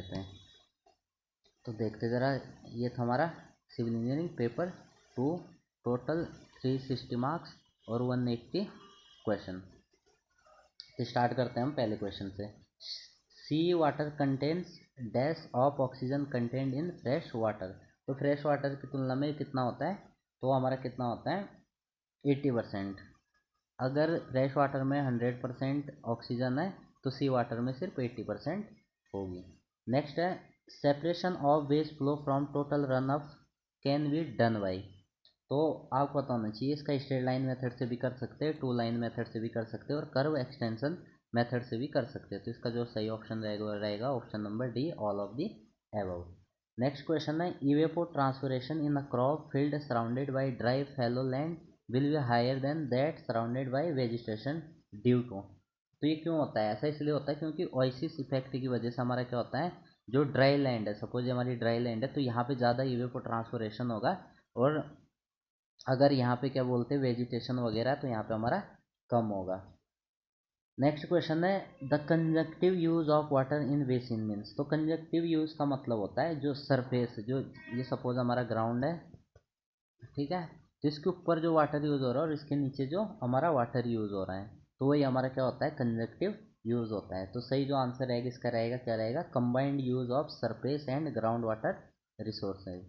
लेते हैं। तो देखते ज़रा, ये था हमारा civil engineering paper 2, total 360 marks और 180 क्वेश्चन। तो स्टार्ट करते हैं हम पहले क्वेश्चन से। Sea water contains dash of oxygen content in fresh water. तो फ्रेश वाटर की तुलना में कितना होता है, तो हमारा कितना होता है 80%। अगर फ्रेश वाटर में 100% ऑक्सीजन है तो सी वाटर में सिर्फ 80% होगी। नेक्स्ट है separation of waste flow from total run off can be done by. तो आपको पता होना चाहिए, इसका स्ट्रेट लाइन मेथड से भी कर सकते हैं, 2 लाइन मेथड से भी कर सकते हैं और कर्व एक्सटेंशन मेथड से भी कर सकते हैं। तो इसका जो सही ऑप्शन रहेगा option number D, all of the above. Next question है evapotranspiration in a crop field surrounded by dry fallow land will be higher than that surrounded by vegetation due to. तो ये क्यों होता है, ऐसा इसलिए होता है क्योंकि ओएसिस इफेक्ट की वजह से हमारा क्या होता है, जो ड्राई लैंड है, सपोज हमारी ड्राई लैंड है तो यहाँ पे ज़्यादा इवेपो ट्रांसपिरेशन होगा, और अगर यहाँ पे क्या बोलते हैं वेजिटेशन वगैरह तो यहाँ पे हमारा कम होगा। नेक्स्ट क्वेश्चन है the conjunctive use of water in basin means. तो कंजक्टिव यूज का मतलब होता है जो सरफेस, जो ये सपोज हमारा ग्राउंड है, ठीक है, तो इसके ऊपर जो वाटर यूज हो रहा है और इसके नीचे जो हमारा वाटर यूज हो रहा है, तो वही हमारा क्या होता है कंजक्टिव यूज होता है। तो सही जो आंसर रहेगा इसका रहेगा क्या रहेगा, combined use of surface and ground water resources.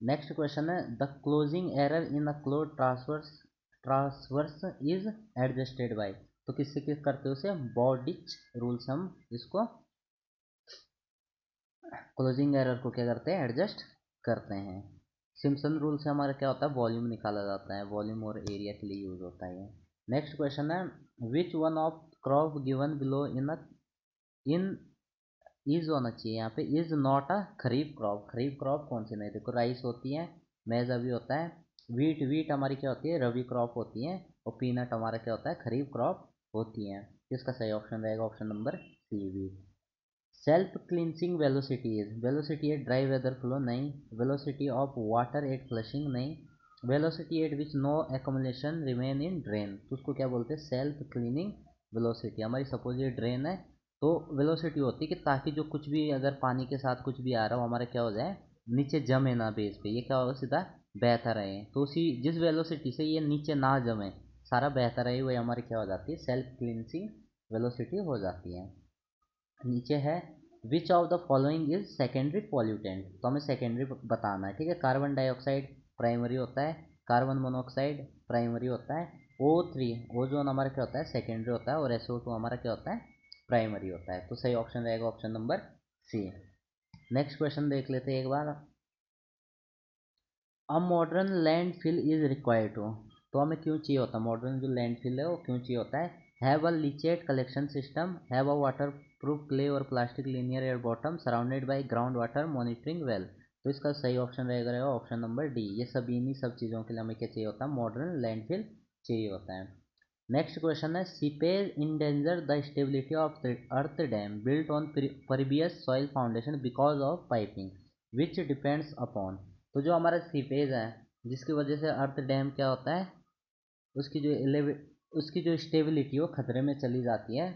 Next question है the closing error in a close traverse is adjusted by. तो किससे किस करते हो उसे, बॉडिच रूल से हम इसको क्लोजिंग एरर को क्या करते हैं, एडजस्ट करते हैं। सिम्पसन रूल से हमारा क्या होता है, वॉल्यूम निकाला जाता है, वॉल्यूम और एरिया के लिए यूज होता है। नेक्स्ट क्वेश्चन है विच one of crop given below in is होना चाहिए, यहाँ पे is not a kharif crop. Kharif crop कौन सी नहीं, देखो राइस होती है, मेज अभी होता है, वीट वीट हमारी क्या होती है रबी क्रॉप होती है, और पीनट हमारा क्या होता है खरीफ क्रॉप होती है। इसका सही ऑप्शन रहेगा option number C, wheat. Self cleansing velocity at dry weather flow नहीं, velocity of water at flushing नहीं, velocity at which no accumulation remain in drain. तो उसको क्या बोलते हैं सेल्फ क्लीनिंग वेलोसिटी। हमारी सपोज ये ड्रेन है तो वेलोसिटी होती है कि ताकि जो कुछ भी अगर पानी के साथ कुछ भी आ रहा हो हमारा क्या हो जाए, नीचे जमे ना बेस पे, ये क्या होगा सीधा बहता रहे। तो उसी जिस वेलोसिटी से ये नीचे ना जमे, सारा बहता रहे, वही हमारी क्या हो जाती है सेल्फ क्लिनसिंग वेलोसिटी हो जाती है। नीचे है which of the following is secondary pollutant. तो हमें सेकेंडरी बताना है, ठीक है। कार्बन डाइऑक्साइड प्राइमरी होता है, कार्बन मोनोऑक्साइड प्राइमरी होता है, O3 ओजोन हमारा क्या होता है सेकेंडरी होता है, और SO2 हमारा क्या होता है प्राइमरी होता है। तो सही ऑप्शन रहेगा option number C. Next question देख लेते हैं एक बार। A modern landfill is required to. तो हमें क्यों चाहिए होता है मॉडर्न जो लैंड फिल है वो क्यों चाहिए होता है, have a leachate collection system, have a waterproof clay और plastic linear air bottom surrounded by ground water monitoring well. तो इसका सही ऑप्शन रहेगा ऑप्शन नंबर डी। ये सभी इन्हीं सब चीज़ों के लिए हमें क्या चाहिए होता है मॉडर्न लैंड फिल चाहिए होता है। नेक्स्ट क्वेश्चन है seepage endanger the stability of earth dam built on pervious soil foundation because of piping which depends upon. तो जो हमारा सीपेज है जिसकी वजह से अर्थ डैम क्या होता है, उसकी जो उसकी जो स्टेबिलिटी वो खतरे में चली जाती है।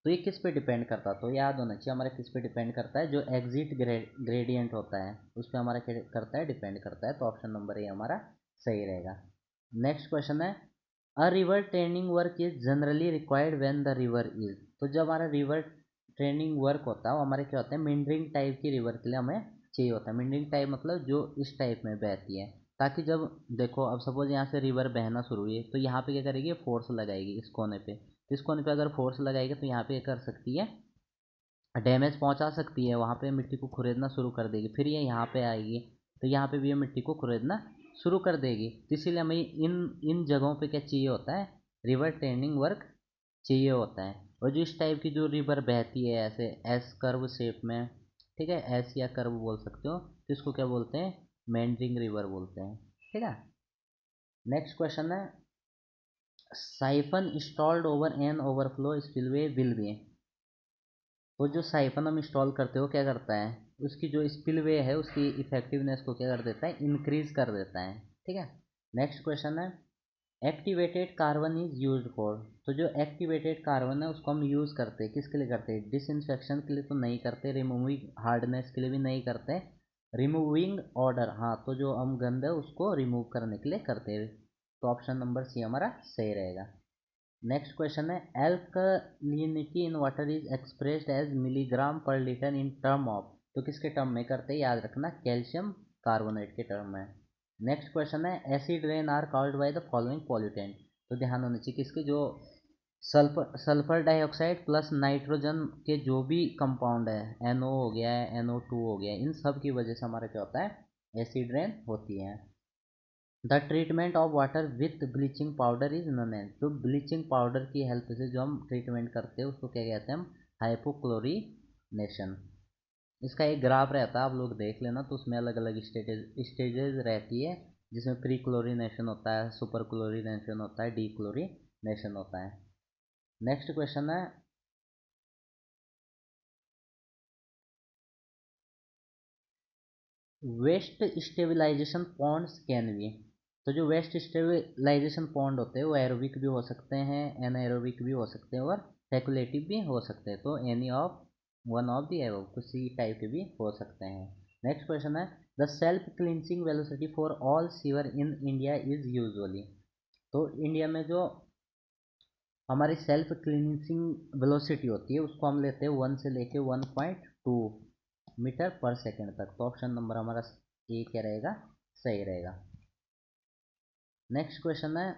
तो ये किस पे डिपेंड करता है, तो याद होना चाहिए हमारा किस पे डिपेंड करता है, जो एग्जिट ग्रेडियंट होता है उस पर हमारा क्या करता है डिपेंड करता है। तो ऑप्शन नंबर ए हमारा सही रहेगा। नेक्स्ट क्वेश्चन है a river training work is generally required when the river is. तो जब हमारा रिवर ट्रेनिंग वर्क होता है वो हमारे क्या होता है मिंडरिंग टाइप की रिवर के लिए हमें चाहिए होता है। मिंडरिंग टाइप मतलब जो इस टाइप में बहती है, ताकि जब देखो अब सपोज यहाँ से रिवर बहना शुरू हुई है तो यहाँ पे क्या करेगी फोर्स लगाएगी इस कोने पे, तो इस कोने पे अगर फोर्स लगाएगी तो यहाँ पे कर सकती है डैमेज पहुँचा सकती है, वहाँ पे मिट्टी को खुरेदना शुरू कर देगी, फिर ये यहाँ पे आएगी तो यहाँ पे भी ये मिट्टी को खुरेदना शुरू कर देगी। तो इसीलिए हमें इन इन जगहों पे क्या चाहिए होता है रिवर ट्रेनिंग वर्क चाहिए होता है। और जो इस टाइप की जो रिवर बहती है ऐसे एस कर्व शेप में, ठीक है, एस या कर्व बोल सकते हो, तो इसको क्या बोलते हैं मेंडरिंग रिवर बोलते हैं, ठीक है। नेक्स्ट क्वेश्चन है siphon installed over an overflow spillway will be. तो जो साइफन हम इंस्टॉल करते हो क्या करता है, उसकी जो स्पिलवे है उसकी इफेक्टिवनेस को क्या कर देता है इंक्रीज कर देता है, ठीक है। नेक्स्ट क्वेश्चन है activated carbon is use for, तो जो एक्टिवेटेड कार्बन है उसको हम यूज़ करते हैं, किसके लिए करते हैं? डिसइंफेक्शन के लिए तो नहीं करते, रिमूविंग हार्डनेस के लिए भी नहीं करते, रिमूविंग ऑर्डर, हाँ तो जो हम गंध है उसको रिमूव करने के लिए करते हैं। तो ऑप्शन नंबर सी हमारा सही रहेगा। नेक्स्ट क्वेश्चन है, alkalinity in water is expressed as milligram per litre in term of, तो किसके टर्म में करते हैं? याद रखना, कैल्शियम कार्बोनेट के टर्म में। नेक्स्ट क्वेश्चन है, acid rain are called by the following pollutant, तो ध्यान होना चाहिए किसके, जो सल्फर डाइऑक्साइड प्लस नाइट्रोजन के जो भी कंपाउंड है, NO हो गया है, NO2 हो गया है, इन सब की वजह से हमारा क्या होता है? एसिड रेन होती है। The treatment of water with bleaching powder is known as, जो ब्लीचिंग पाउडर की हेल्प से जो हम ट्रीटमेंट करते हैं उसको क्या कहते हैं? हम हाइपोक्लोरिनेशन। इसका एक ग्राफ रहता है, आप लोग देख लेना, तो उसमें अलग अलग स्टेजेस रहती है, जिसमें प्री क्लोरिनेशन होता है, सुपर क्लोरिनेशन होता है, डी क्लोरिनेशन होता है। नेक्स्ट क्वेश्चन है, waste stabilization ponds can be, तो जो वेस्ट स्टेबलाइजेशन पॉन्ड होते हैं वो एरोबिक भी हो सकते हैं, एनाएरोबिक भी हो सकते हैं और स्पेकुलेटिव भी हो सकते हैं, तो any of one of the above, किसी टाइप के भी हो सकते हैं। नेक्स्ट क्वेश्चन है, the self cleansing velocity for all sewer in India is usually, तो इंडिया में जो हमारी सेल्फ क्लींसिंग वेलोसिटी होती है उसको हम लेते हैं 1 से लेके 1.2 मीटर पर सेकेंड तक, तो ऑप्शन नंबर हमारा ए क्या रहेगा? सही रहेगा। नेक्स्ट क्वेश्चन है,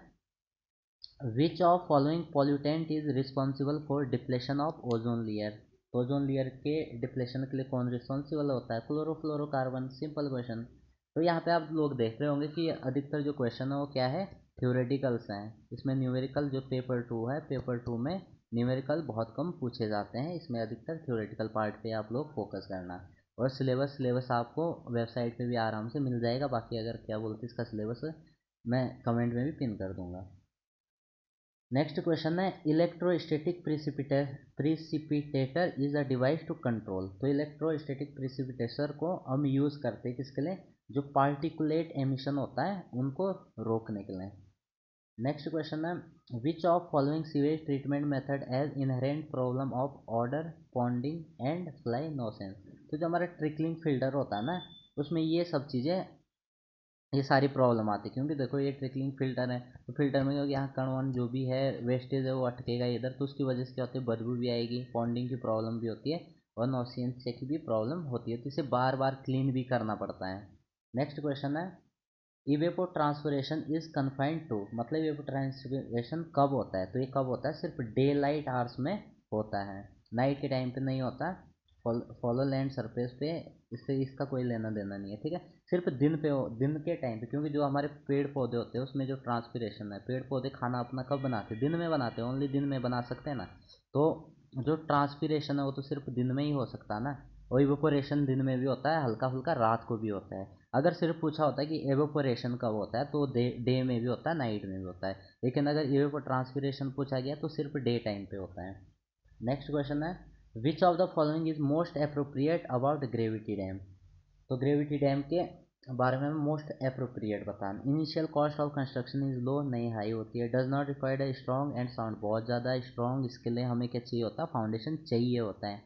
which of following pollutant is responsible for depletion of ozone layer, तो ओजोन लेयर के डिप्लेशन के लिए कौन रिस्पॉन्सिबल होता है? Chlorofluorocarbon, simple question. तो यहाँ पे आप लोग देख रहे होंगे कि अधिकतर जो क्वेश्चन है वो क्या है? थ्योरेटिकल्स हैं, इसमें न्यूमेरिकल जो पेपर 2 है, पेपर 2 में न्यूमेरिकल बहुत कम पूछे जाते हैं, इसमें अधिकतर थ्योरेटिकल पार्ट पे आप लोग फोकस करना। और सिलेबस आपको वेबसाइट पे भी आराम से मिल जाएगा, बाकी अगर क्या बोलते इसका सिलेबस मैं कमेंट में भी पिन कर दूंगा। नेक्स्ट क्वेश्चन है, electrostatic precipitator is a device to control, तो इलेक्ट्रोस्टैटिक प्रिसिपिटेटर को हम यूज़ करते हैं किसके लिए? जो पार्टिकुलेट एमिशन होता है उनको रोकने के लिए। नेक्स्ट क्वेश्चन है, which of following sewage treatment method has inherent problem of odour ponding and fly nuisance, तो जो हमारा ट्रिकलिंग फिल्टर होता है ना, उसमें ये सब चीज़ें, ये सारी प्रॉब्लम आती है, क्योंकि देखो ये ट्रिकलिंग फिल्टर है, तो फिल्टर में क्योंकि यहाँ कण वण जो भी है वेस्टेज है वो अटकेगा इधर, तो उसकी वजह से क्या होती है? बदबू भी आएगी, पॉन्डिंग की प्रॉब्लम भी होती है और नॉसियंस की भी प्रॉब्लम होती है, तो इसे बार बार क्लीन भी करना पड़ता है। नेक्स्ट क्वेश्चन है, इवेपो ट्रांसफोरेशन इज कन्फाइंड टू, मतलब इवेपो ट्रांसफोरेशन कब होता है? तो ये कब होता है? सिर्फ डे लाइट आवर्स में होता है, नाइट के टाइम पे नहीं होता। फॉलो लैंड सरफेस पे इससे इसका कोई लेना देना नहीं है, ठीक है? सिर्फ दिन पे हो, दिन के टाइम पे, क्योंकि जो हमारे पेड़ पौधे होते हैं उसमें जो ट्रांसपिरेशन है, पेड़ पौधे खाना अपना कब बनाते हैं? दिन में बनाते हैं, ओनली दिन में बना सकते हैं ना, तो जो ट्रांसपिरेशन है वो तो सिर्फ दिन में ही हो सकता है ना, और इवेपोरेशन दिन में भी होता है, हल्का फुल्का रात को भी होता है। अगर सिर्फ पूछा होता है कि एवेपोरेशन कब होता है, तो डे में भी होता है, नाइट में भी होता है, लेकिन अगर इवेपो ट्रांसपिरेशन पूछा गया तो सिर्फ डे टाइम पे होता है। नेक्स्ट क्वेश्चन है, which of the following is most appropriate about gravity dam, तो ग्रेविटी डैम के बारे में मोस्ट अप्रोप्रिएट बताना। Initial cost of construction is low, नहीं हाई होती है। Does not required a strong and sound, बहुत ज़्यादा स्ट्रॉन्ग, इसके लिए हमें क्या चाहिए होता है? फाउंडेशन चाहिए होता है,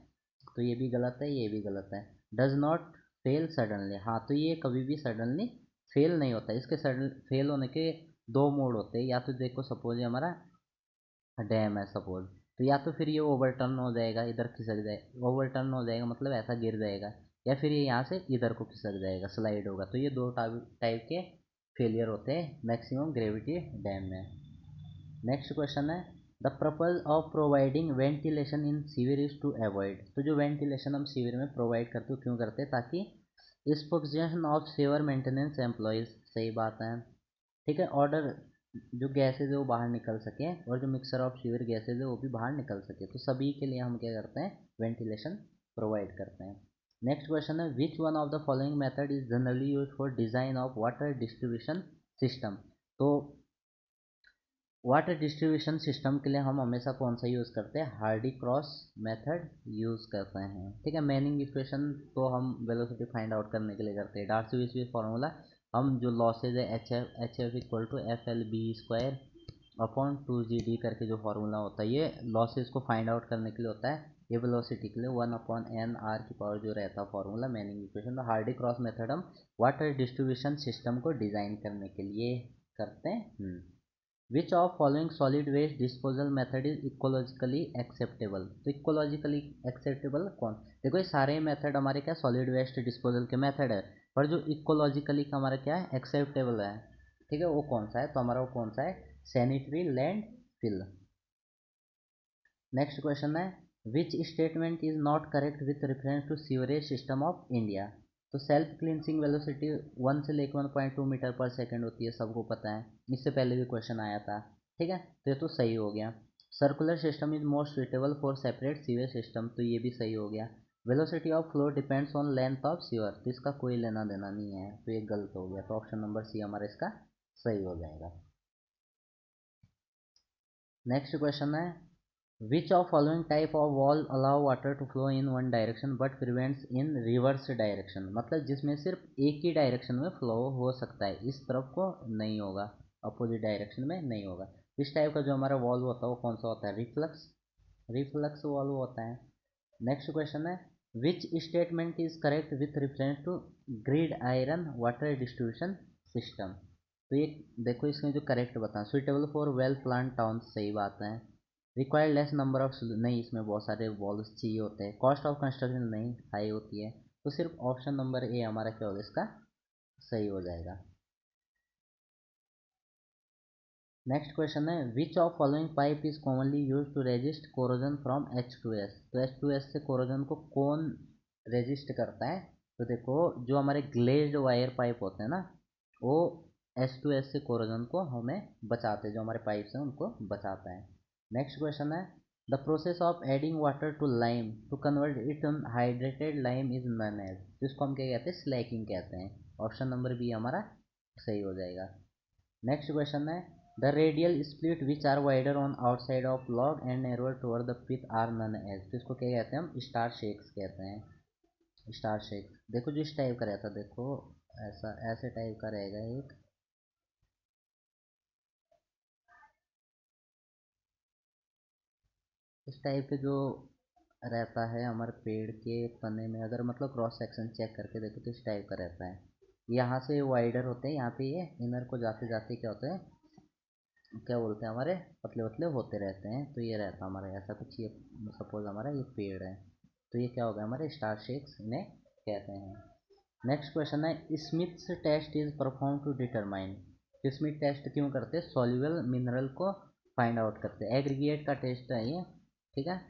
तो ये भी गलत है, ये भी गलत है। डज नॉट फेल सडनली, हाँ तो ये कभी भी सडनली फेल नहीं होता, इसके सडन फेल होने के दो मोड होते हैं, या तो देखो सपोज ये हमारा डैम है सपोज, तो या तो फिर ये ओवरटर्न हो जाएगा, इधर खिसक जाएगा, ओवरटर्न हो जाएगा मतलब ऐसा गिर जाएगा, या फिर ये यहाँ से इधर को खिसक जाएगा, स्लाइड होगा, तो ये दो टाइप के फेलियर होते हैं मैक्सिमम ग्रेविटी डैम में। नेक्स्ट क्वेश्चन है, the purpose of providing ventilation in sewer is to avoid, तो जो वेंटिलेशन हम सीवर में प्रोवाइड करते हो क्यों करते हैं? ताकि exposition of sewer maintenance employees, सही बात है, ठीक है, ऑर्डर जो गैसेज है वो बाहर निकल सके और जो मिक्सर ऑफ सीवर गैसेज है वो भी बाहर निकल सके, तो सभी के लिए हम क्या करते हैं? वेंटिलेशन प्रोवाइड करते हैं। नेक्स्ट क्वेश्चन है, विच one of the following method is generally use for design of water distribution system, तो वाटर डिस्ट्रीब्यूशन सिस्टम के लिए हम हमेशा कौन सा यूज़ करते हैं? हार्डी क्रॉस मेथड यूज़ करते हैं, ठीक है। मैनिंग इक्वेशन तो हम वेलोसिटी फाइंड आउट करने के लिए करते हैं। डार्सी-वायसबी फार्मूला, हम जो लॉसेज है H F equal to F L B square upon 2GD करके जो फार्मूला होता है, ये लॉसेस को फाइंड आउट करने के लिए होता है। ये वेलोसिटी के लिए 1/n/r की पावर जो रहता है फार्मूला मैनिंग इक्वेशन। तो हार्डी क्रॉस मेथड हम वाटर डिस्ट्रीब्यूशन सिस्टम को डिज़ाइन करने के लिए करते हैं। Which of following solid waste disposal method is ecologically acceptable. तो इकोलॉजिकली एक्सेप्टेबल कौन, देखो ये सारे मेथड हमारे क्या सॉलिड वेस्ट डिस्पोजल के मेथड है, पर जो इकोलॉजिकली का हमारा क्या है एक्सेप्टेबल है, ठीक है, वो कौन सा है, तो हमारा वो कौन सा है, sanitary landfill. Next question है which statement is not correct with reference to sewerage system of India. तो सेल्फ क्लिनसिंग वेलोसिटी 1 से लेकर 1.2 मीटर पर सेकेंड होती है, सबको पता है, इससे पहले भी क्वेश्चन आया था, ठीक है, तो ये तो सही हो गया। Circular system is most suitable for separate sewage system, तो ये भी सही हो गया। Velocity of flow depends on length of sewer, तो इसका कोई लेना देना नहीं है, तो ये गलत हो गया, तो ऑप्शन नंबर सी हमारा इसका सही हो जाएगा। नेक्स्ट क्वेश्चन है which of following type of wall allow water to flow in one direction but prevents in reverse direction, मतलब जिसमें सिर्फ एक ही डायरेक्शन में फ्लो हो सकता है, इस तरफ को नहीं होगा, अपोजिट डायरेक्शन में नहीं होगा। इस टाइप का जो हमारा वॉल्व होता है वो कौन सा होता है, रिफ्लक्स, रिफ्लक्स वॉल्व होता है। नेक्स्ट क्वेश्चन है which statement is correct with reference to grid iron water distribution system. तो ये देखो इसमें जो करेक्ट बता, suitable for well plan town, सही बात है। रिक्वायर्ड लेस नंबर ऑफ, नहीं, इसमें बहुत सारे वॉल्स चाहिए होते हैं। कॉस्ट ऑफ कंस्ट्रक्शन, नहीं, हाई होती है, तो सिर्फ ऑप्शन नंबर ए हमारा क्या होगा, इसका सही हो जाएगा। नेक्स्ट क्वेश्चन है which of following pipe is commonly use to resist corrosion from H2S। तो H2S से कोरोजन को कौन रेजिस्ट करता है, तो देखो जो हमारे ग्लेज्ड वायर पाइप होते हैं ना, वो H2S से कोरोजन को हमें बचाते हैं, जो हमारे पाइप्स हैं उनको बचाता है। नेक्स्ट क्वेश्चन है the process of adding water to lime to convert it on hydrated lime is known as, तो इसको हम क्या कहते हैं, स्लैकिंग कहते हैं, ऑप्शन नंबर बी हमारा सही हो जाएगा। नेक्स्ट क्वेश्चन है the radial split which are wider on outside of log and narrower toward the pith are known as, तो इसको क्या कहते हैं, हम स्टार शेक्स कहते हैं, स्टार शेक। देखो जो इस टाइप का रहता है, देखो ऐसा ऐसे टाइप का रहेगा एक, इस टाइप के जो रहता है हमारे पेड़ के तने में, अगर मतलब क्रॉस सेक्शन चेक करके देखो तो इस टाइप का रहता है, यहाँ से वाइडर होते हैं, यहाँ पे ये इनर को जाते जाते क्या होते हैं, क्या बोलते हैं, हमारे पतले पतले होते रहते हैं, तो ये रहता है हमारा ऐसा कुछ, ये सपोज हमारा ये पेड़ है, तो ये क्या होगा, हमारे स्टार शेक्स इन्हें कहते हैं। नेक्स्ट क्वेश्चन है Smith's test is perform to determine. Smith test क्यों करते हैं, सॉल्युबल मिनरल को फाइंड आउट करते हैं, एग्रीगेट का टेस्ट है ये, ठीक है,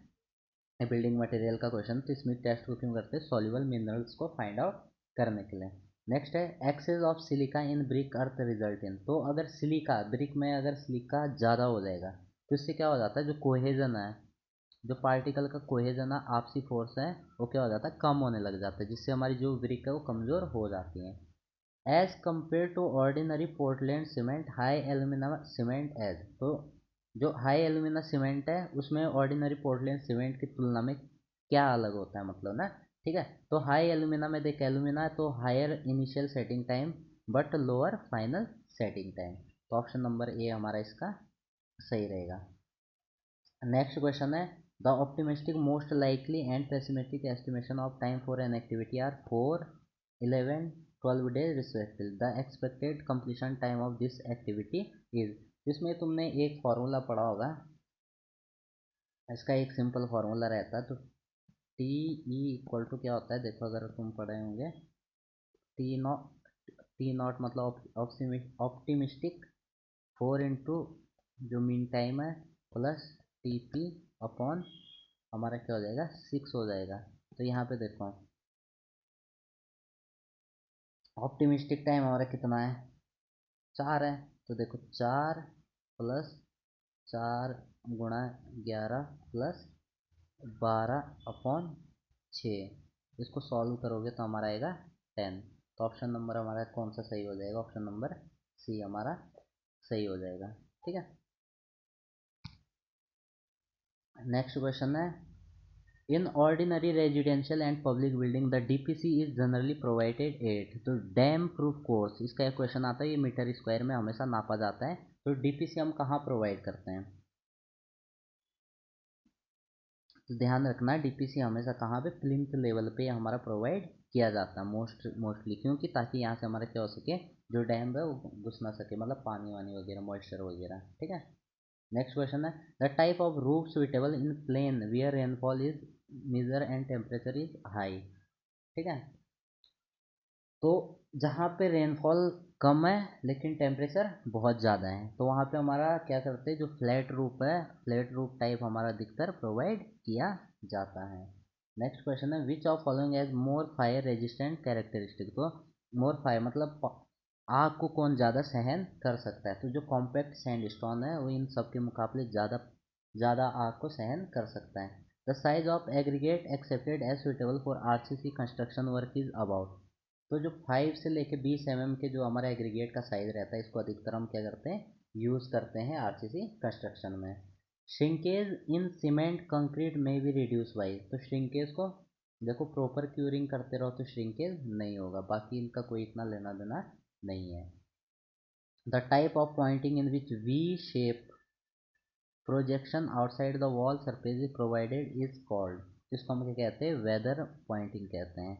बिल्डिंग मटेरियल का क्वेश्चन, तो स्मिथ टेस्ट को क्यों करते हैं, सॉल्युबल मिनरल्स को फाइंड आउट करने के लिए। नेक्स्ट है excess of silica in brick earth result in, तो अगर सिलिका ब्रिक में अगर सिलिका ज़्यादा हो जाएगा तो इससे क्या हो जाता है, जो कोहेजन है, जो पार्टिकल का कोहेजन है, आपसी फोर्स है, वो क्या हो जाता है, कम होने लग जाता है, जिससे हमारी जो ब्रिक है वो कमज़ोर हो जाती है। As compare to ordinary Portland cement high alumina cement has, तो जो हाई एल्यूमिना सीमेंट है उसमें ऑर्डिनरी पोर्टलैंड सीमेंट की तुलना में क्या अलग होता है, मतलब ना, ठीक है, तो हाई एल्यूमिना में देख, एल्यूमिना है तो higher initial setting time but lower final setting time, तो ऑप्शन नंबर ए हमारा इसका सही रहेगा। नेक्स्ट क्वेश्चन है the optimistic most likely and pessimistic estimation of time for an activity are 4, 11, 12 days respective, the expected completion time of this activity is, इसमें तुमने एक formula पढ़ा होगा, इसका एक सिंपल फार्मूला रहता है, तो टी ई इक्वल टू क्या होता है, देखो अगर तुम पढ़े होंगे, टी नॉट, टी नॉट मतलब ऑप्टिमिस्टिक 4 इंटू जो मीन टाइम है प्लस टी पी अपॉन हमारा क्या हो जाएगा, 6 हो जाएगा। तो यहाँ पे देखो ऑप्टिमिस्टिक टाइम हमारा कितना है, 4 है, तो देखो 4 प्लस 4 × 11 प्लस 12/6, इसको सॉल्व करोगे तो हमारा आएगा 10, तो ऑप्शन नंबर हमारा कौन सा सही हो जाएगा, ऑप्शन नंबर सी हमारा सही हो जाएगा, ठीक है। नेक्स्ट क्वेश्चन है in ordinary residential and public building the DPC is generally provided eight, तो डैम प्रूफ कोर्स, इसका एक क्वेश्चन आता है, ये मीटर स्क्वायर में हमेशा नापा जाता है, तो डीपीसी हम कहाँ प्रोवाइड करते हैं? तो ध्यान रखना डीपीसी हमेशा कहाँ पे, प्लिंथ लेवल पे हमारा प्रोवाइड किया जाता है मोस्टली, क्योंकि ताकि यहाँ से हमारा क्या हो सके, जो डैम है वो घुस ना सके, मतलब पानी वानी वगैरह, मॉइस्चर वगैरह। ठीक है। नेक्स्ट क्वेश्चन है the type of roof suitable in plain where rainfall is major and temperature is high. ठीक है। तो जहाँ पे रेनफॉल कम है लेकिन टेम्परेचर बहुत ज़्यादा है, तो वहाँ पे हमारा क्या करते हैं, जो फ्लैट रूफ है, फ्लैट रूफ टाइप हमारा अधिकतर प्रोवाइड किया जाता है। नेक्स्ट क्वेश्चन है which of following has more fire resistant characteristic. तो मोर फायर मतलब आग को कौन ज़्यादा सहन कर सकता है, तो जो कॉम्पैक्ट सैंडस्टोन है वो इन सब के मुकाबले ज़्यादा ज़्यादा आग को सहन कर सकता है। The size of aggregate accepted as suitable for RCC construction work is about. तो जो 5 से लेके 20 के जो हमारा एग्रीगेट का साइज रहता है, इसको अधिकतर हम क्या करते हैं, यूज़ करते हैं आरसीसी कंस्ट्रक्शन में। श्रिंकेज इन सीमेंट कंक्रीट में भी रिड्यूस बाई। तो श्रिंकेज को देखो प्रॉपर क्यूरिंग करते रहो तो श्रिंकेज नहीं होगा, बाकी इनका कोई इतना लेना देना नहीं है। The type of pointing in which V shape projection outside the wall surface is provided is called. जिसको हम क्या कहते हैं, वेदर पॉइंटिंग कहते हैं।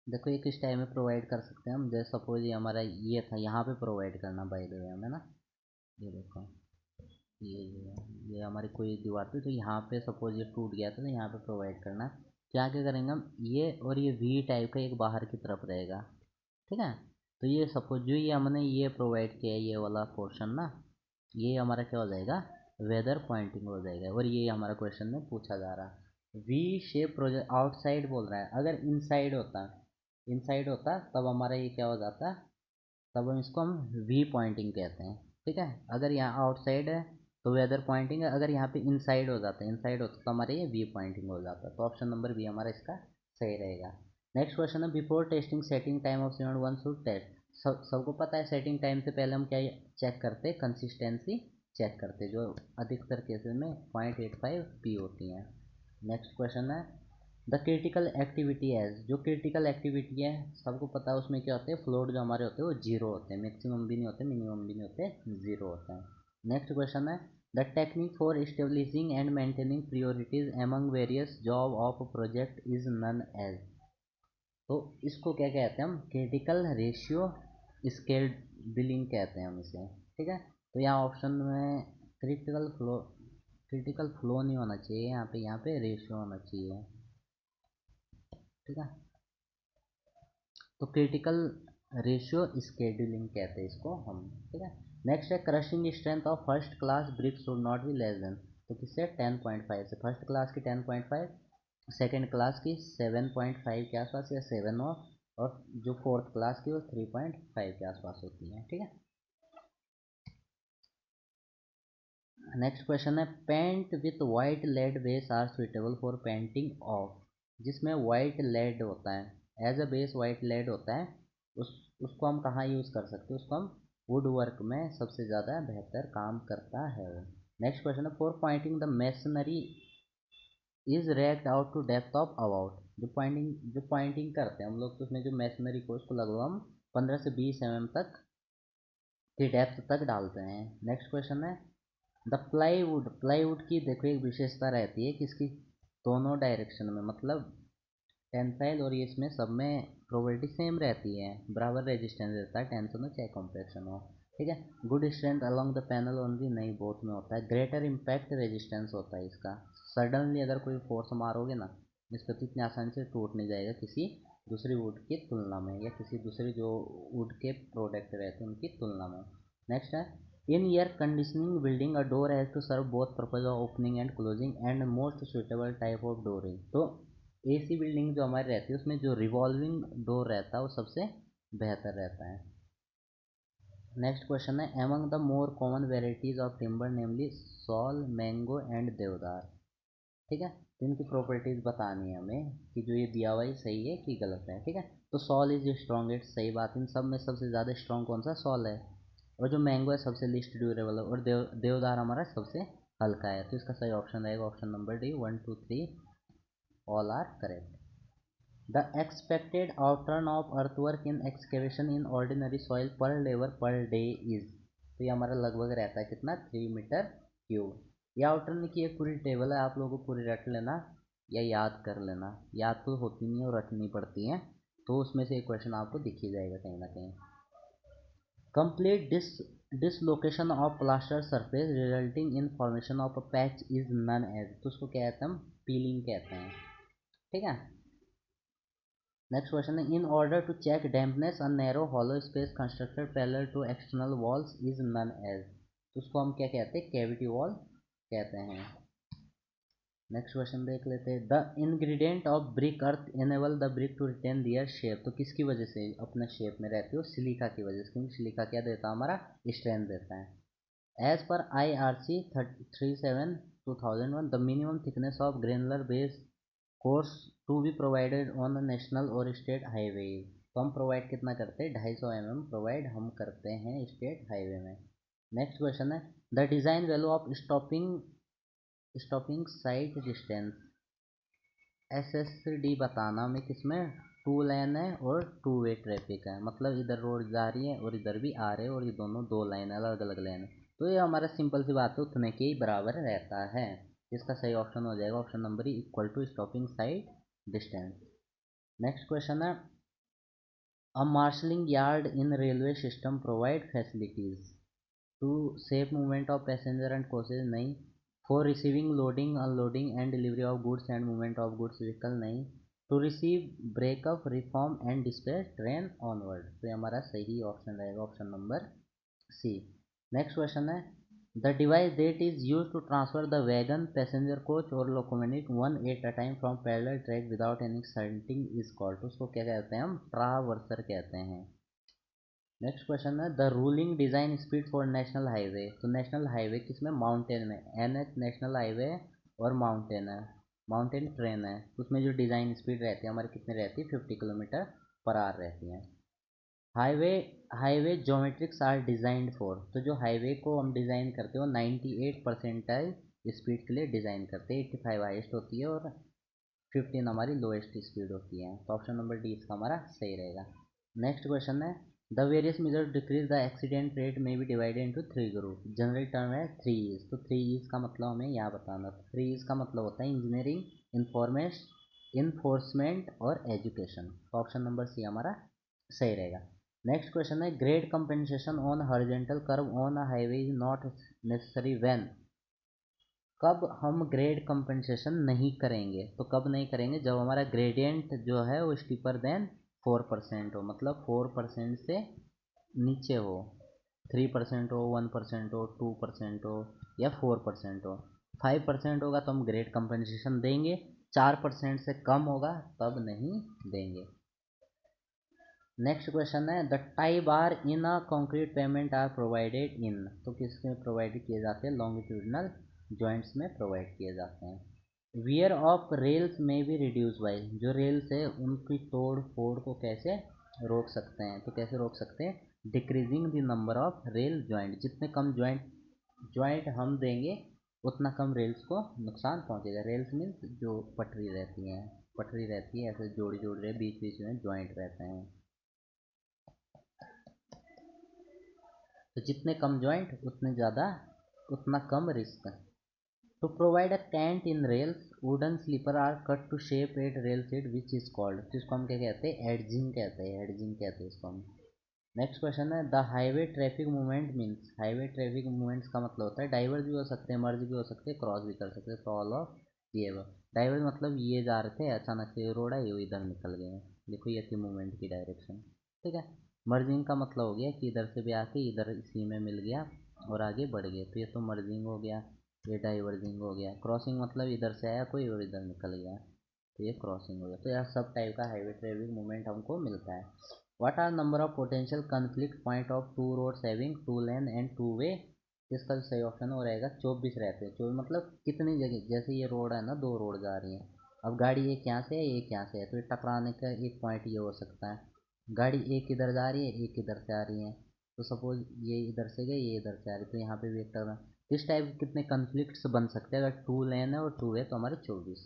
देखो एक इस टाइम में प्रोवाइड कर सकते हैं हम, जैसे सपोज ये हमारा ये था, यहाँ पे प्रोवाइड करना बाय द वे हमें ना, ये देखो ये हमारी कोई दीवार थी, तो यहाँ पे सपोज ये टूट गया था, तो यहाँ पे प्रोवाइड करना। क्या क्या करेंगे हम, ये और ये वी टाइप का एक बाहर की तरफ रहेगा। ठीक है। तो ये सपोज जो ये हमने ये प्रोवाइड किया है, ये वाला पोर्शन ना, ये हमारा क्या हो जाएगा, वेदर पॉइंटिंग हो जाएगा। और ये हमारा क्वेश्चन में पूछा जा रहा है। वी शेप प्रोजेक्ट आउटसाइड बोल रहा है, अगर इनसाइड होता, इनसाइड होता तब हमारा ये क्या हो जाता, तब हम इसको हम वी पॉइंटिंग कहते हैं। ठीक है। अगर यहाँ आउटसाइड है तो वेदर पॉइंटिंग है, अगर यहाँ पे इनसाइड हो जाता है, इनसाइड होता तो हमारे ये वी पॉइंटिंग हो जाता है। तो ऑप्शन नंबर बी हमारा इसका सही रहेगा। नेक्स्ट क्वेश्चन है before testing setting time of cement one should test. सबको पता है सेटिंग टाइम से पहले हम क्या चेक करते हैं, कंसिस्टेंसी चेक करते हैं, जो अधिकतर केसेस में 0.85 पी होती हैं। नेक्स्ट क्वेश्चन है द क्रिटिकल एक्टिविटी एज। जो क्रिटिकल एक्टिविटी है सबको पता है, उसमें क्या होते हैं, फ्लोट जो हमारे होते हैं वो जीरो होते हैं, मैक्सिमम भी नहीं होते, मिनिमम भी नहीं होते, जीरो होते हैं। नेक्स्ट क्वेश्चन है the technique for establishing and maintaining priorities among various job of project is known as. तो इसको क्या कहते हैं हम, क्रिटिकल रेशियो स्केल बिलिंग कहते हैं हम इसे। ठीक है। तो यहाँ ऑप्शन में क्रिटिकल फ्लो नहीं होना चाहिए, यहाँ पे रेशियो होना चाहिए। ठीक है। तो क्रिटिकल रेशियो स्केड्यूलिंग कहते हैं इसको हम। ठीक है। नेक्स्ट है crushing strength of first class brick should not be less than. तो किससे, 10.5 से। फर्स्ट क्लास की 10.5, सेकेंड क्लास की 7.5 के आसपास या 7 और जो फोर्थ क्लास की वो 3.5 के आसपास होती है। ठीक है। नेक्स्ट क्वेश्चन है paint with white lead base are suitable for painting of. जिसमें वाइट लेड होता है, as a base white lead होता है, उसको हम कहाँ यूज़ कर सकते हैं, उसको हम वुड वर्क में सबसे ज़्यादा बेहतर काम करता है। नेक्स्ट क्वेश्चन है for pointing the masonry is raked out to depth of about. जो पॉइंटिंग करते हैं हम लोग, तो उसमें जो मेसनरी को उसको लगभग हम 15 से 20 तक की डेप्थ तक डालते हैं। नेक्स्ट क्वेश्चन है द प्लाईवुड की देखो एक विशेषता रहती है कि इसकी दोनों डायरेक्शन में, मतलब टेंसाइल और ये इसमें सब में प्रोबेबिलिटी सेम रहती है, बराबर रेजिस्टेंस रहता है, टेंशन हो चाहे कॉम्प्रेक्शन हो। ठीक है। Good strength along the panel only, नहीं बोथ में होता है। ग्रेटर इम्पैक्ट रेजिस्टेंस होता है इसका, सडनली अगर कोई फोर्स मारोगे ना इस पर तो इतनी आसानी से टूट नहीं जाएगा किसी दूसरी वुड की तुलना में, या किसी दूसरी जो वुड के प्रोडक्ट रहते हैं उनकी तुलना में। नेक्स्ट है in air conditioning building a door has to serve both purpose of opening and closing and most suitable type of dooring. तो एसी बिल्डिंग जो हमारी रहती है उसमें जो रिवॉल्विंग डोर रहता है वो सबसे बेहतर रहता है। नेक्स्ट क्वेश्चन है among the more common varieties of timber namely sal, mango and deodar. ठीक है। तो इनकी प्रॉपर्टीज बतानी है हमें कि जो ये दिया हुआ है सही है कि गलत है। ठीक है। तो सॉल इज स्ट्रॉन्गेस्ट, सही बात। इन सब में सबसे ज़्यादा स्ट्रॉन्ग कौन सा, सॉल है। और जो मैंगो है सबसे लिस्ट ड्यूरेबल है, और देवदार हमारा सबसे हल्का है। तो इसका सही ऑप्शन रहेगा option number D, 1 2 3 all are correct. The expected outturn of earthwork in excavation in ordinary soil per labour per day is, तो ये हमारा लगभग रहता है कितना, 3 मीटर क्यूब। ये आउटर्न की एक पूरी टेबल है, आप लोगों को पूरी रट लेना या याद कर लेना, याद तो होती नहीं और रटनी पड़ती हैं, तो उसमें से एक क्वेश्चन आपको दिख ही जाएगा कहीं ना कहीं। Complete dislocation of plaster surface resulting in formation of a patch is known as, तो उसको क्या कहते हैं हम, पीलिंग कहते हैं, ठीक है। नेक्स्ट क्वेश्चन है, in order to check dampness a narrow hollow space constructed parallel to external walls is known as, तो उसको हम क्या कहते हैं, कैविटी वॉल कहते हैं। नेक्स्ट क्वेश्चन देख लेते हैं, the ingredient of brick earth enable the brick to retain their shape, तो किसकी वजह से अपने शेप में रहती है, सिलिका की वजह से, क्योंकि सिलिका क्या देता है, हमारा स्ट्रेंथ देता है। As per IRC 37/2001 the minimum thickness of granular base course to be provided on national और स्टेट हाईवे, तो हम प्रोवाइड कितना करते हैं, 250 mm प्रोवाइड हम करते हैं स्टेट हाईवे में। नेक्स्ट क्वेश्चन है, the design value of stopping sight distance, SSD बताना हमें किसमें, 2 लेन है और 2 वे ट्रैफिक है, मतलब इधर रोड जा रही है और इधर भी आ रहे हैं और ये दोनों 2 लाइन अलग अलग लेन है, तो ये हमारा सिंपल सी बात है, उतने के ही बराबर रहता है। इसका सही ऑप्शन हो जाएगा option number E, equal to stopping sight distance. Next question है, a marshalling yard in railway system provide facilities to safe movement of passenger and coaches, नहीं। For receiving loading unloading and delivery of goods and movement of goods vehicle, नहीं। To receive breakup reform and dispatch train onward, तो ये हमारा सही option रहेगा option number C. Next question है, the device that is use to transfer the wagon passenger coach और locomotive one at a time from parallel track without any shunting is called, तो उसको क्या कहते हैं हम, ट्रावर्सर कहते हैं। नेक्स्ट क्वेश्चन है, the ruling design speed for national highway, तो नेशनल हाईवे किसमें, माउंटेन में, NH नेशनल हाईवे और माउंटेन है, माउंटेन ट्रेन है, उसमें जो डिज़ाइन स्पीड रहती है हमारी कितनी रहती है, 50 km/h रहती है। Highway highway geometrics are designed for, तो जो हाईवे को हम डिज़ाइन करते हो 98% स्पीड के लिए डिज़ाइन करते हैं, 85 हाईएस्ट होती है और 15 हमारी लोएस्ट स्पीड होती है, तो ऑप्शन नंबर डी इसका हमारा सही रहेगा। नेक्स्ट क्वेश्चन है, the various measure decrease the accident rate में be divided into 3 group, general term है 3 E's, तो 3 E's का मतलब हमें यहाँ बताना, 3 E's का मतलब होता है इंजीनियरिंग, इंफॉर्मेशन, इन्फोर्समेंट और एजुकेशन, तो ऑप्शन नंबर सी हमारा सही रहेगा। नेक्स्ट क्वेश्चन है, grade compensation on horizontal curve on a highway is not necessary when, कब हम ग्रेड कंपेंसेशन नहीं करेंगे, तो कब नहीं करेंगे, जब हमारा ग्रेडियंट जो है वो स्टीपर देन 4% हो, मतलब 4% से नीचे हो, 3% हो, 1% हो, 2% हो या 4% हो। 5% होगा तो हम ग्रेड कंपेंसेशन देंगे, 4% से कम होगा तब नहीं देंगे। नेक्स्ट क्वेश्चन है, the tie bar in a concrete pavement are provided in, तो किसमें प्रोवाइड किए जाते हैं, लॉन्गिट्यूडनल जॉइंट्स में प्रोवाइड किए जाते हैं। वियर ऑफ रेल्स में भी रिड्यूस बाई, जो रेल्स है उनकी तोड़ फोड़ को कैसे रोक सकते हैं, तो कैसे रोक सकते हैं, decreasing the number of rail joint, जितने कम जॉइंट हम देंगे उतना कम रेल्स को नुकसान पहुंचेगा। रेल्स मीन्स जो पटरी रहती है ऐसे जोड़ी जोड़ रहे, बीच बीच में जॉइंट रहते हैं, तो जितने कम जॉइंट उतने ज़्यादा, उतना कम risk. To provide a cant in rails wooden sleeper are cut to shape at rail seat which is called, तो इसको हम क्या कहते हैं, एडजिंग कहते हैं, एडजिंग कहते हैं इसको हम। नेक्स्ट क्वेश्चन है, the highway traffic movement means, highway traffic movements का मतलब होता है डाइवर्स भी हो सकते हैं, मर्ज भी हो सकते हैं, क्रॉस भी कर सकते हैं, तो ऑल ऑफ ये डाइवर्स मतलब ये जा रहे थे अचानक से रोड है ये इधर निकल गए हैं, देखो ये थी मूवमेंट की डायरेक्शन, ठीक है। मर्जिंग का मतलब हो गया कि इधर से भी आके इधर इसी में मिल गया और आगे बढ़ गए, तो ये तो मर्जिंग हो गया, ये डाइवर्जिंग हो गया। क्रॉसिंग मतलब इधर से आया कोई और इधर निकल गया, तो ये क्रॉसिंग हो गया, तो यह सब टाइप का हाईवे ट्रैफिक मूवमेंट हमको मिलता है। What are number of potential conflict point of two roads having 2 lane and 2 way, इसका सही ऑप्शन हो रहेगा 24 रहते हैं। 24 मतलब कितनी जगह, जैसे ये रोड है ना, 2 रोड जा रही हैं, अब गाड़ी एक यहाँ से है एक यहाँ से है, तो ये टकराने का एक पॉइंट ये हो सकता है, गाड़ी एक इधर जा रही है एक इधर से आ रही है, तो सपोज ये इधर से गई ये इधर से आ रही, तो यहाँ पे भी एक टकरा, इस टाइप कितने कन्फ्लिक्ट्स बन सकते हैं, अगर 2 लेन है और 2 वे तो हमारे 24।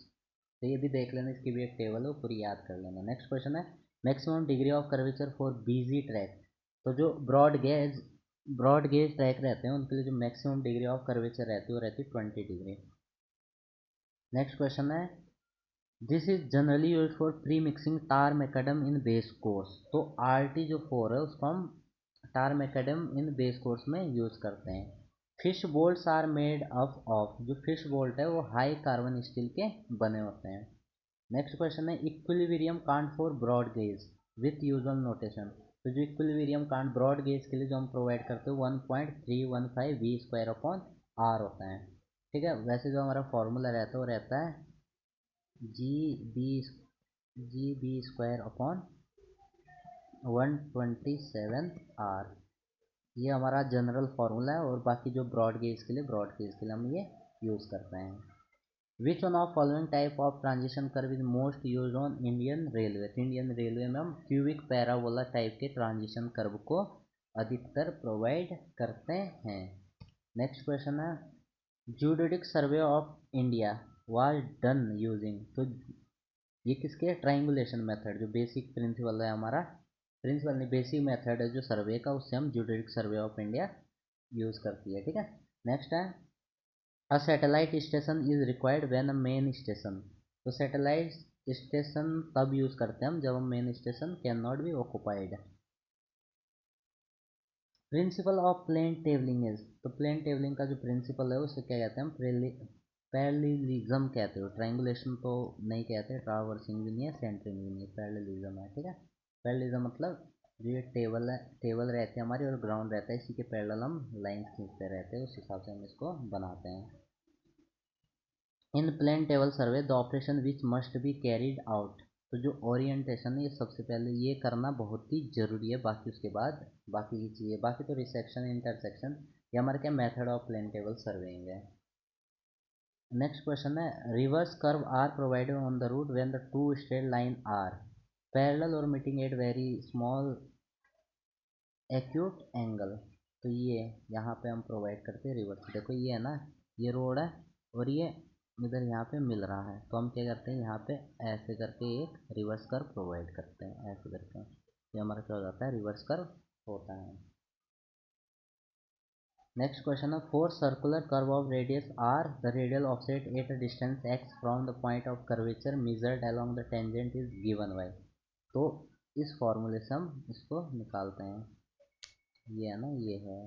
तो ये भी देख लेना, इसकी भी एक टेबल है, पूरी याद कर लेना। नेक्स्ट क्वेश्चन है maximum degree of curvature for BG track. तो जो ब्रॉड गेज ट्रैक रहते हैं उनके लिए जो मैक्सिमम डिग्री ऑफ कर्वेचर रहती है वो रहती है 20 डिग्री। नेक्स्ट क्वेश्चन है this is generally use for pre mixing tar macadam in base course. तो RT जो 4 है उसको हम tar macadam in base course में यूज करते हैं। Fish bolts are made up of. जो फिश बोल्ट है वो हाई कार्बन स्टील के बने होते हैं। नेक्स्ट क्वेश्चन है equilibrium cant for broad gauge with usual notation. तो जो इक्विलिब्रियम कांट ब्रॉड गेज के लिए जो हम प्रोवाइड करते हैं 1.315 वी स्क्वायर अपॉन आर होता है। ठीक है, वैसे जो हमारा फॉर्मूला रहता है वो रहता है G B square upon 127 R. ये हमारा जनरल फार्मूला है और बाकी जो ब्रॉड गेज के लिए हम ये यूज़ करते हैं। Which one of following type of transition curve is most use on Indian railway. Indian railway में हम क्यूबिक पैराबोला टाइप के ट्रांजिशन कर्व को अधिकतर प्रोवाइड करते हैं। नेक्स्ट क्वेश्चन है geodetic survey of India was done using. तो ये किसके ट्राइंगुलेशन मेथड, जो बेसिक प्रिंसिपल है हमारा, प्रिंसिपल नहीं बेसिक मेथड है जो सर्वे का, उससे हम geodetic survey of India use करती है। ठीक है, नेक्स्ट है a satellite station is required when a main station. तो सैटेलाइट स्टेशन तब यूज़ करते हैं हम जब हम main station can not be occupied. Principle of plane tabling is. तो प्लेन टेबलिंग का जो प्रिंसिपल है उसे क्या कहते हैं हम पैरेललिज्म कहते हो। ट्रायंगुलेशन तो नहीं कहते, ट्रावर्सिंग भी नहीं है, सेंटरिंग भी नहीं है, पैरेललिज्म है। ठीक है, पैरेललिज्म मतलब जो ये टेबल है, टेबल रहती है हमारी और ग्राउंड रहता है, इसी के पैरेलल हम लाइंस खींचते रहते हैं, उस हिसाब से हम इसको बनाते हैं। In plane table survey the operation which must be carried out. तो जो ओरिएंटेशन है ये सबसे पहले ये करना बहुत ही ज़रूरी है, बाकी उसके बाद बाकी की चीज़ें, बाकी तो रिसेक्शन इंटरसेक्शन ये हमारे क्या method of plane table surveying है। नेक्स्ट क्वेश्चन है reverse curve are provided on the route when the two straight line are parallel और meeting at very small acute angle. तो ये यहाँ पे हम प्रोवाइड करते हैं रिवर्स। देखो ये है ना, ये रोड है और ये इधर यहाँ पे मिल रहा है, तो हम क्या करते हैं यहाँ पे ऐसे करके एक रिवर्स कर्व प्रोवाइड करते हैं, ऐसे करके ये हमारा क्या हो जाता है, रिवर्स कर्व होता है। नेक्स्ट क्वेश्चन है for circular curve of radius R the radial offset at a distance x from the point of curvature measured along the tangent is given by. तो इस फॉर्मूले से हम इसको निकालते हैं। ये है ना, ये है,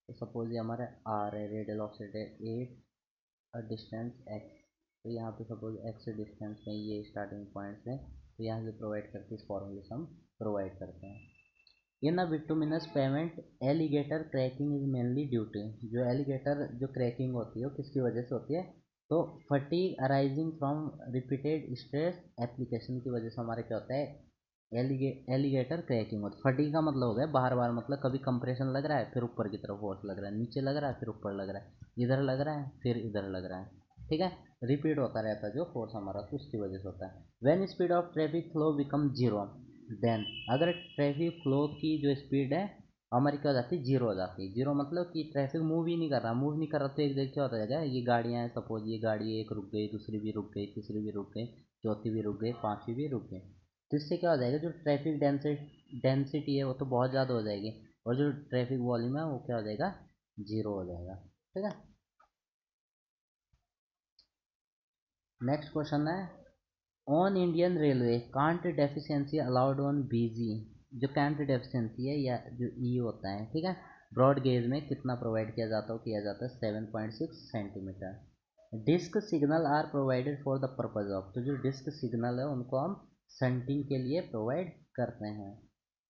तो सपोज ये हमारा आर है, रेडियल ऑफसेट है एट अ डिस्टेंस x। तो यहाँ पे सपोज x डिस्टेंस में ये स्टार्टिंग पॉइंट से, तो यहाँ से प्रोवाइड करके इस फॉर्मूले से हम प्रोवाइड करते हैं। In a bituminous pavement alligator cracking is mainly due to. जो एलिगेटर जो क्रैकिंग होती है वो किसकी वजह से होती है, तो fatigue arising from repeated stress application की वजह से हमारे क्या होता है, एलिगेटर क्रैकिंग होता है। फटीग का मतलब हो गया बार बार, मतलब कभी कंप्रेशन लग रहा है फिर ऊपर की तरफ फोर्स लग रहा है, नीचे लग रहा है फिर ऊपर लग रहा है, इधर लग रहा है फिर इधर लग रहा है। ठीक है, रिपीट होता रहता है जो फोर्स हमारा, तो उसकी वजह से होता है। When speed of traffic flow become zero, then अगर ट्रैफिक फ्लो की जो स्पीड है हमारी क्या हो जाती है, जीरो हो जाती है। जीरो मतलब कि ट्रैफिक मूव ही नहीं कर रहा, मूव नहीं कर रहा तो एक जगह क्या होता है, ये गाड़ियाँ हैं, सपोज ये गाड़ी एक रुक गई, दूसरी भी रुक गई, तीसरी भी रुक गई, चौथी भी रुक गई, पांचवी भी रुक गई। तो इससे क्या हो जाएगा, जो ट्रैफिक डेंसिटी है वो तो बहुत ज़्यादा हो जाएगी और जो ट्रैफिक वॉल्यूम है वो क्या हो जाएगा, जीरो हो जाएगा। ठीक है, नेक्स्ट क्वेश्चन है on Indian railway cant deficiency allowed on BG. जो कांट डेफिशिएंसी है या जो ई होता है, ठीक है, ब्रॉड गेज में कितना प्रोवाइड किया जाता है 7.6 centimetre. Disc signal are provided for the purpose of. तो जो डिस्क सिग्नल है उनको हम संटिंग के लिए प्रोवाइड करते हैं।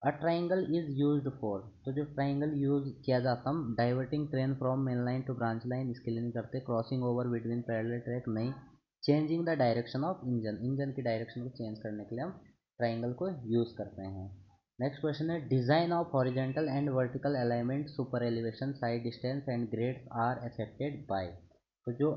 A triangle is used for. तो जो ट्राइंगल यूज किया जाता है हम diverting train from main line to branch line, इसके लिए नहीं करते। Crossing over between parallel track नहीं। Changing the direction of engine, engine की डायरेक्शन को चेंज करने के लिए हम ट्राइंगल को यूज़ करते हैं। नेक्स्ट क्वेश्चन है design of horizontal and vertical alignment super elevation sight distance and grades are affected by. तो जो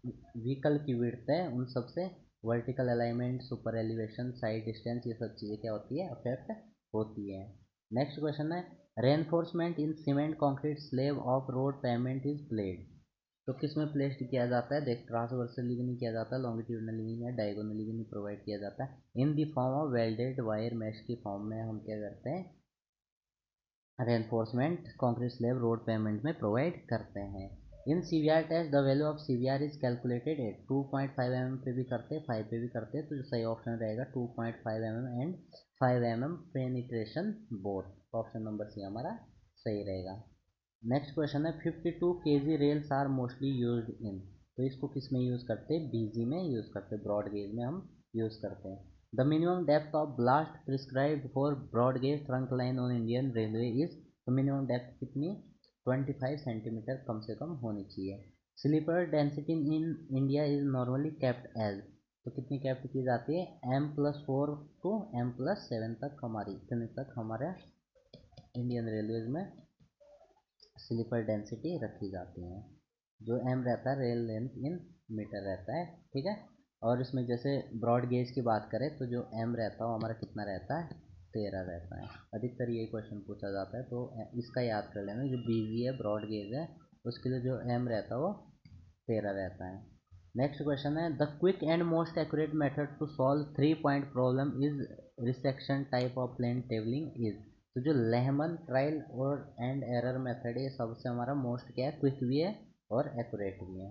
व्हीकल की विड्थ है उन सबसे vertical alignment, super elevation, sight distance, ये सब चीज़ें क्या होती है, अफेक्ट होती है। नेक्स्ट क्वेश्चन है reinforcement in cement concrete slab of road payment is played. तो किस में प्लेस्ड किया जाता है, देख ट्रांसवर्सली भी नहीं किया जाता, लॉन्गिट्यूडनली भी नहीं, डायगोनली भी नहीं प्रोवाइड किया जाता है। In the form of welded wire mesh की फॉर्म में हम क्या करते हैं, reinforcement concrete slab road pavement में प्रोवाइड करते हैं। In CVR test the value of CVR is calculated at 2.5 mm पे भी करते हैं, 5 पे भी करते हैं, तो जो सही ऑप्शन रहेगा 2.5 mm and 5 mm penetration both, option number C हमारा सही रहेगा। नेक्स्ट क्वेश्चन है 52 kg rails are mostly used in, तो इसको किस में यूज़ करते हैं, बीजी में यूज़ करते हैं, ब्रॉड गेज में हम यूज़ करते हैं। The minimum depth of ballast prescribed for broad gauge trunk line on Indian railway is, तो मिनिमम डेप्थ कितनी, 25 सेंटीमीटर कम से कम होनी चाहिए। Sleeper density in India is normally kept as, तो कितनी केप्ट की जाती है, M+4 टू M+7 तक हमारी, इतने तक हमारे इंडियन रेलवेज में स्लीपर डेंसिटी रखी जाती है। जो M रहता है रेल लेंथ इन मीटर रहता है, ठीक है। और इसमें जैसे ब्रॉड गेज की बात करें तो जो M रहता है वो हमारा कितना रहता है, 13 रहता है। अधिकतर ये क्वेश्चन पूछा जाता है, तो इसका याद कर लेना, जो बीजी है ब्रॉड गेज है उसके लिए जो M रहता है वो 13 रहता है। नेक्स्ट क्वेश्चन है the quick and most accurate method to solve 3 point problem is resection type of plane tabling is, तो जो लेहमन ट्रायल और एंड एरर मेथड है सबसे हमारा मोस्ट क्या है, क्विक भी है और एक्यूरेट भी है।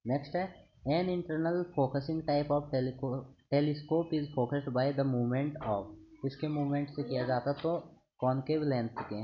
नेक्स्ट है an internal focusing type of telescope is focused by the movement of, इसके मूवमेंट से किया जाता तो कॉनकेव लेंथ के,